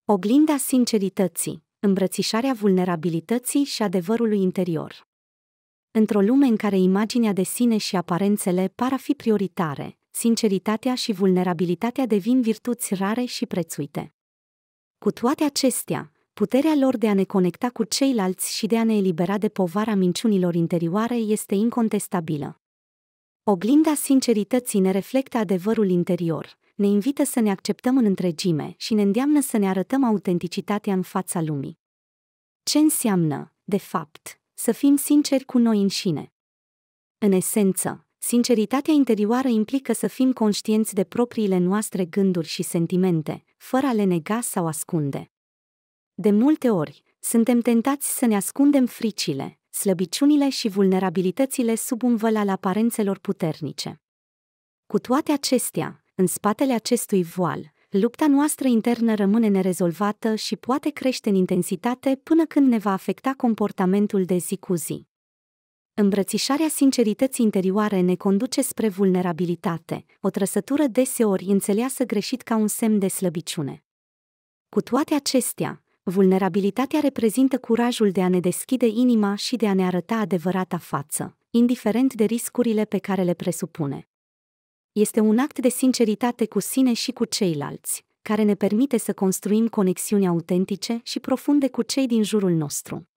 Oglinda sincerității, îmbrățișarea vulnerabilității și adevărului interior. Într-o lume în care imaginea de sine și aparențele par a fi prioritare, sinceritatea și vulnerabilitatea devin virtuți rare și prețuite. Cu toate acestea, puterea lor de a ne conecta cu ceilalți și de a ne elibera de povara minciunilor interioare este incontestabilă. Oglinda sincerității ne reflectă adevărul interior, ne invită să ne acceptăm în întregime și ne îndeamnă să ne arătăm autenticitatea în fața lumii. Ce înseamnă, de fapt, să fim sinceri cu noi înșine? În esență, sinceritatea interioară implică să fim conștienți de propriile noastre gânduri și sentimente, fără a le nega sau ascunde. De multe ori, suntem tentați să ne ascundem fricile, slăbiciunile și vulnerabilitățile sub un văl al aparențelor puternice. Cu toate acestea, în spatele acestui voal, lupta noastră internă rămâne nerezolvată și poate crește în intensitate până când ne va afecta comportamentul de zi cu zi. Îmbrățișarea sincerității interioare ne conduce spre vulnerabilitate, o trăsătură deseori înțeleasă greșit ca un semn de slăbiciune. Cu toate acestea, vulnerabilitatea reprezintă curajul de a ne deschide inima și de a ne arăta adevărata față, indiferent de riscurile pe care le presupune. Este un act de sinceritate cu sine și cu ceilalți, care ne permite să construim conexiuni autentice și profunde cu cei din jurul nostru.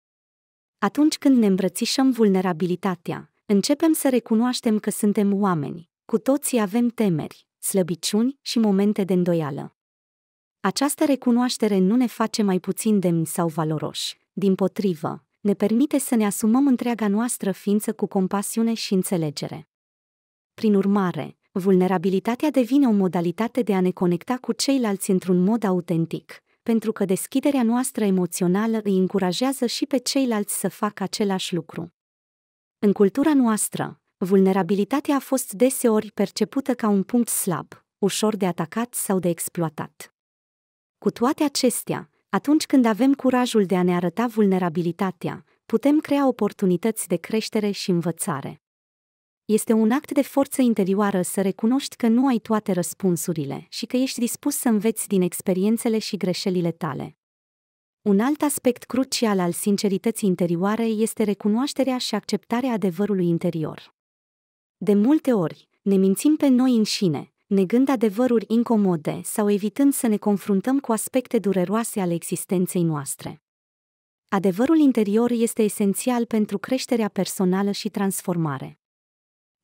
Atunci când ne îmbrățișăm vulnerabilitatea, începem să recunoaștem că suntem oameni, cu toții avem temeri, slăbiciuni și momente de îndoială. Această recunoaștere nu ne face mai puțin demni sau valoroși, dimpotrivă, ne permite să ne asumăm întreaga noastră ființă cu compasiune și înțelegere. Prin urmare, vulnerabilitatea devine o modalitate de a ne conecta cu ceilalți într-un mod autentic, pentru că deschiderea noastră emoțională îi încurajează și pe ceilalți să facă același lucru. În cultura noastră, vulnerabilitatea a fost deseori percepută ca un punct slab, ușor de atacat sau de exploatat. Cu toate acestea, atunci când avem curajul de a ne arăta vulnerabilitatea, putem crea oportunități de creștere și învățare. Este un act de forță interioară să recunoști că nu ai toate răspunsurile și că ești dispus să înveți din experiențele și greșelile tale. Un alt aspect crucial al sincerității interioare este recunoașterea și acceptarea adevărului interior. De multe ori, ne mințim pe noi înșine, negând adevăruri incomode sau evitând să ne confruntăm cu aspecte dureroase ale existenței noastre. Adevărul interior este esențial pentru creșterea personală și transformare.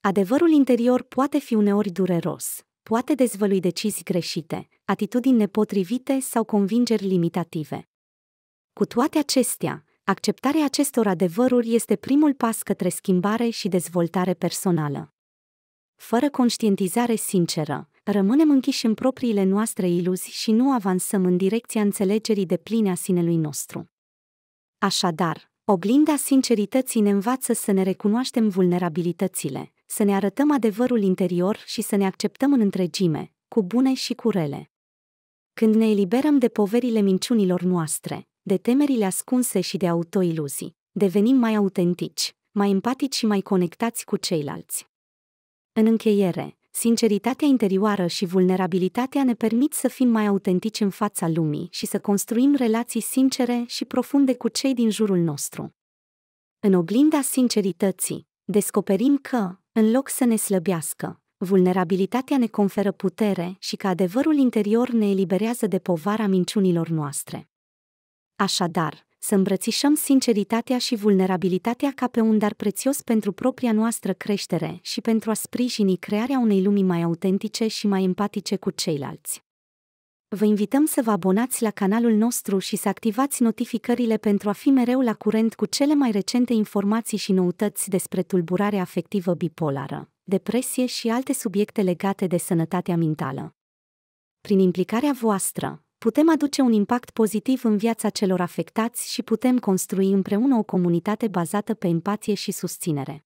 Adevărul interior poate fi uneori dureros, poate dezvălui decizii greșite, atitudini nepotrivite sau convingeri limitative. Cu toate acestea, acceptarea acestor adevăruri este primul pas către schimbare și dezvoltare personală. Fără conștientizare sinceră, rămânem închiși în propriile noastre iluzii și nu avansăm în direcția înțelegerii depline a sinelui nostru. Așadar, oglinda sincerității ne învață să ne recunoaștem vulnerabilitățile, să ne arătăm adevărul interior și să ne acceptăm în întregime, cu bune și cu rele. Când ne eliberăm de poverile minciunilor noastre, de temerile ascunse și de autoiluzii, devenim mai autentici, mai empatici și mai conectați cu ceilalți. În încheiere, sinceritatea interioară și vulnerabilitatea ne permit să fim mai autentici în fața lumii și să construim relații sincere și profunde cu cei din jurul nostru. În oglinda sincerității, descoperim că, în loc să ne slăbească, vulnerabilitatea ne conferă putere și că adevărul interior ne eliberează de povara minciunilor noastre. Așadar, să îmbrățișăm sinceritatea și vulnerabilitatea ca pe un dar prețios pentru propria noastră creștere și pentru a sprijini crearea unei lumi mai autentice și mai empatice cu ceilalți. Vă invităm să vă abonați la canalul nostru și să activați notificările pentru a fi mereu la curent cu cele mai recente informații și noutăți despre tulburarea afectivă bipolară, depresie și alte subiecte legate de sănătatea mentală. Prin implicarea voastră, putem aduce un impact pozitiv în viața celor afectați și putem construi împreună o comunitate bazată pe empatie și susținere.